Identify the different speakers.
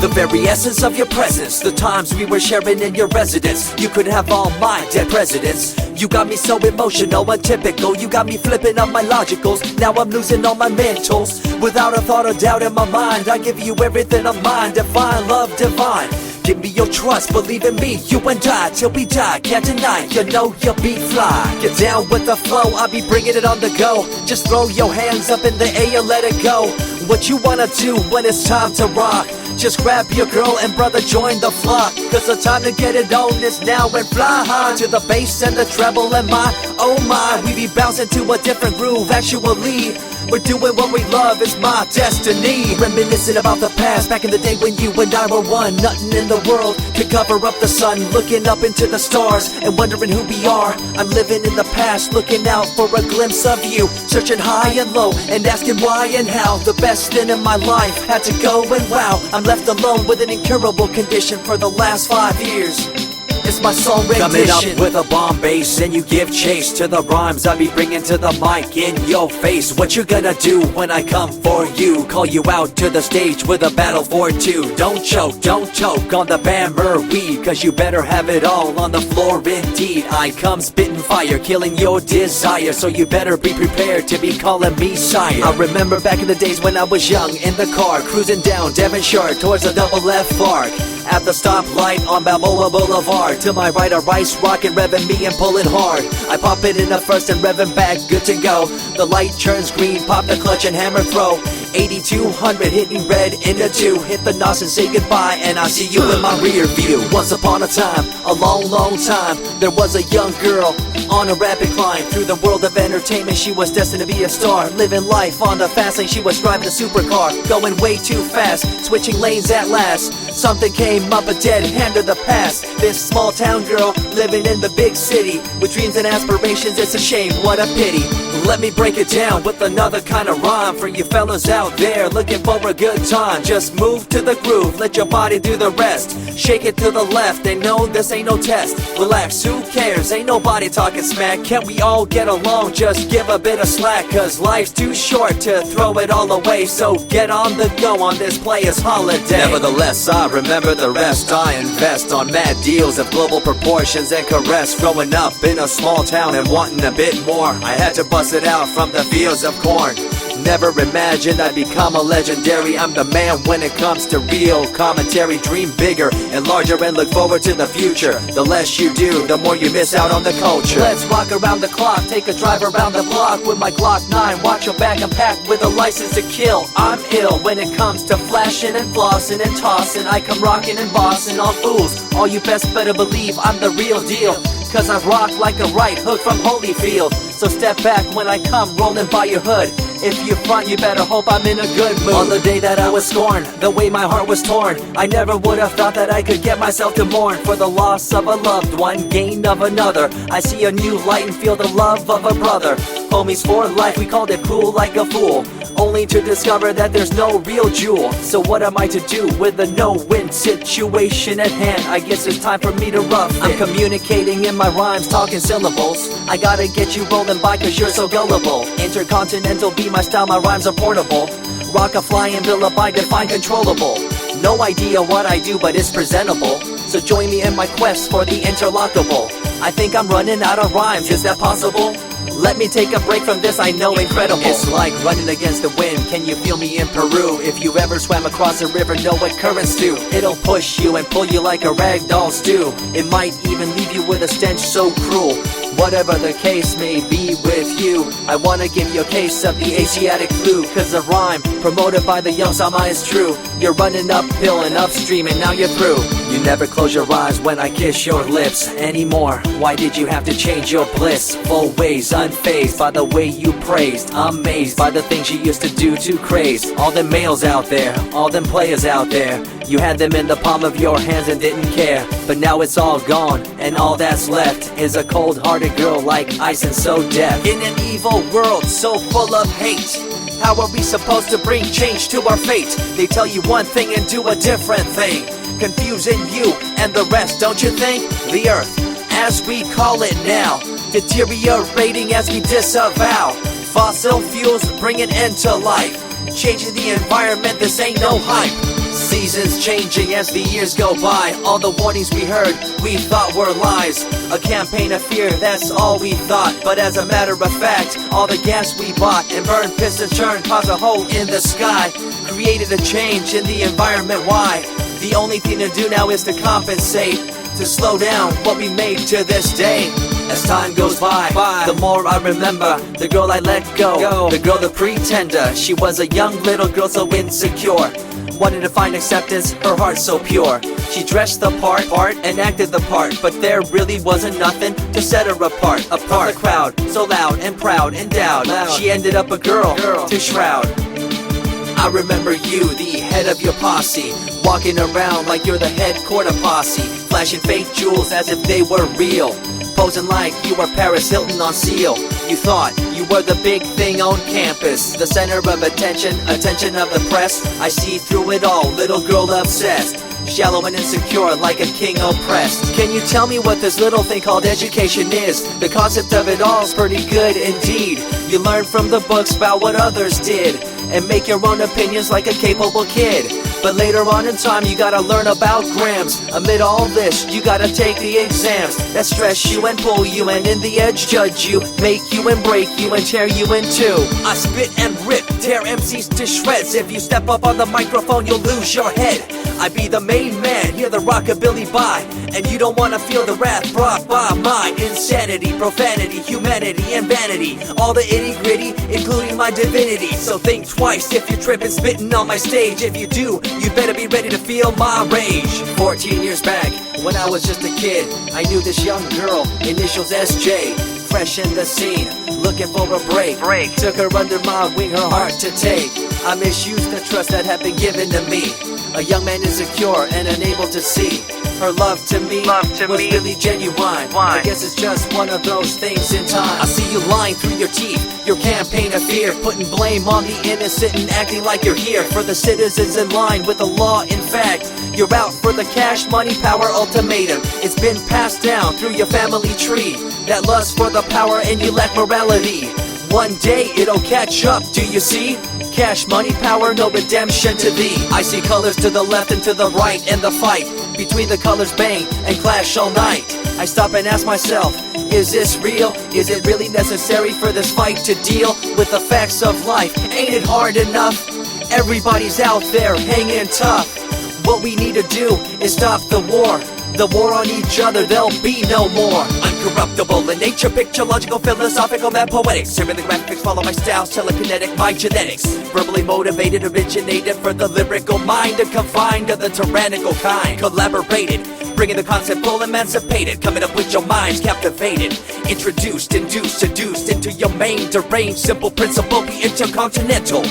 Speaker 1: The very essence of your presence, the times we were sharing in your residence. You could have all my dead presidents. You got me so emotional, untypical. You got me flipping up my logicals. Now I'm losing all my mentals. Without a thought or doubt in my mind, I give you everything of mine. Divine love, divine. Give me your trust, believe in me, you and I, till we die, can't deny, you know you'll be fly. Get down with the flow, I'll be bringing it on the go. Just throw your hands up in the air, let it go. What you wanna do when it's time to rock? Just grab your girl and brother, join the flock. Cause the time to get it on is now, and fly high to the bass and the treble and my, oh my. We be bouncing to a different groove, actually. We're doing what we love, it's my destiny. Reminiscing about the past, back in the day when you and I were one. Nothing in the world could cover up the sun. Looking up into the stars and wondering who we are. I'm living in the past, looking out for a glimpse of you. Searching high and low and asking why and how. The best thing in my life had to go, and wow, I'm left alone with an incurable condition for the last 5 years. It's my song rendition. Coming up with a bomb bass and you give chase to the rhymes I be bringing to the mic in your face. What you gonna do when I come for you? Call you out to the stage with a battle for two. Don't choke on the Bammer, cause you better have it all on the floor indeed. I come spitting fire, killing your desire, so you better be prepared to be calling me sire. I remember back in the days when I was young, in the car, cruising down Devonshire towards the double F arc. At the stoplight on Balboa Boulevard, to my right a rice rocket revving me and pulling hard. I pop it in the first and revving back, good to go. The light turns green, pop the clutch and hammer throw. 8200 hitting red in the 2. Hit the NOS and say goodbye, and I see you in my rear view. Once upon a time, a long time, there was a young girl on a rapid climb through the world of entertainment. She was destined to be a star, living life on the fast lane. She was driving a supercar, going way too fast, switching lanes at last. Something came up, a dead hand of the past. This small town girl living in the big city with dreams and aspirations. It's a shame, what a pity. Let me break it down with another kind of rhyme for you fellas out there looking for a good time. Just move to the groove, let your body do the rest. Shake it to the left, they know this ain't no test. Relax, who cares, ain't nobody talking smack. Can't we all get along, just give a bit of slack. Cause life's too short to throw it all away, so get on the go on this player's holiday. Nevertheless, I remember the rest. I invest on mad deals of global proportions and caress. Growing up in a small town and wanting a bit more, I had to bust it out from the fields of corn. Never imagined I'd become a legendary. I'm the man when it comes to real commentary. Dream bigger and larger and look forward to the future. The less you do, the more you miss out on the culture. Let's rock around the clock, take a drive around the block with my Glock 9. Watch your back, I'm packed with a license to kill. I'm ill when it comes to flashing and flossing and tossing. I come rocking and bossing on fools. All you best better believe I'm the real deal, cause I rock like a right hook from Holyfield. So step back when I come rolling by your hood. If you front, you better hope I'm in a good mood. On the day that I was scorned, the way my heart was torn, I never would have thought that I could get myself to mourn for the loss of a loved one, gain of another. I see a new light and feel the love of a brother. Homies for life, we called it cool like a fool, only to discover that there's no real jewel. So what am I to do with a no-win situation at hand? I guess it's time for me to rough it. I'm communicating in my rhymes, talking syllables. I gotta get you rolling by cause you're so gullible. Intercontinental be my style, my rhymes are portable. Rock a flying villa by define controllable. No idea what I do, but it's presentable. So join me in my quest for the interlockable. I think I'm running out of rhymes, is that possible? Let me take a break from this, I know incredible. It's like running against the wind, can you feel me in Peru? If you ever swam across a river, know what currents do. It'll push you and pull you like a ragdoll stew. It might even leave you with a stench so cruel. Whatever the case may be with you, I wanna give you a case of the Asiatic flu. Cause the rhyme promoted by the young Sama is true. You're running uphill and upstream and now you're through. You never close your eyes when I kiss your lips anymore. Why did you have to change your bliss? Full ways, unfazed by the way you praised. Amazed by the things you used to do to craze. All them males out there, all them players out there, you had them in the palm of your hands and didn't care. But now it's all gone, and all that's left is a cold-hearted girl like ice and so deaf. In an evil world so full of hate, how are we supposed to bring change to our fate? They tell you one thing and do a different thing, confusing you and the rest, don't you think? The earth, as we call it now, deteriorating as we disavow. Fossil fuels bring an end to life, changing the environment, this ain't no hype. Seasons changing as the years go by. All the warnings we heard, we thought were lies. A campaign of fear, that's all we thought. But as a matter of fact, all the gas we bought and burned, pissed and churned caused a hole in the sky. Created a change in the environment, why? The only thing to do now is to compensate, to slow down what we made to this day. As time goes by, the more I remember the girl I let go, the girl, the pretender. She was a young little girl so insecure, wanted to find acceptance, her heart so pure. She dressed the part and acted the part, but there really wasn't nothing to set her apart from the crowd, so loud and proud, endowed. She ended up a girl to shroud. I remember you, the head of your posse, walking around like you're the head quarter posse, flashing fake jewels as if they were real, posing like you were Paris Hilton on seal. You thought you were the big thing on campus, the center of attention of the press. I see through it all, little girl obsessed, shallow and insecure like a king oppressed. Can you tell me what this little thing called education is? The concept of it all's pretty good indeed. You learn from the books about what others did and make your own opinions like a capable kid. But later on in time you gotta learn about grams. Amid all this you gotta take the exams that stress you and pull you, and in the edge judge you, make you and break you and tear you in two. I spit and rip, tear MCs to shreds. If you step up on the microphone you'll lose your head. I be the main man, hear the rockabilly by, and you don't wanna feel the wrath brought by my insanity, profanity, humanity, and vanity. All the itty gritty, including my divinity. So think twice if you're tripping, spitting on my stage. If you do, you better be ready to feel my rage. 14 years back, when I was just a kid, I knew this young girl, initials SJ, fresh in the scene, looking for a break. Took her under my wing, her heart to take. I misused the trust that had been given to me. A young man insecure and unable to see her love to me was really genuine. I guess it's just one of those things in time. I see you lying through your teeth, your campaign of fear, putting blame on the innocent and acting like you're here for the citizens in line with the law. In fact, you're out for the cash, money, power ultimatum. It's been passed down through your family tree, that lust for the power and you lack morality. One day it'll catch up, do you see? Cash, money, power, no redemption to thee. I see colors to the left and to the right, and the fight between the colors bang and clash all night. I stop and ask myself, is this real? Is it really necessary for this fight to deal with the facts of life? Ain't it hard enough? Everybody's out there hanging tough. What we need to do is stop the war on each other, there'll be no more. Uncorruptible in nature, picture, logical, philosophical, mad poetic. Serving the graphics, follow my style, telekinetic, my genetics. Verbally motivated, originated for the lyrical mind, and confined to the tyrannical kind. Collaborated, bringing the concept full emancipated, coming up with your minds captivated. Introduced, induced, seduced into your main deranged, simple principle, be intercontinental.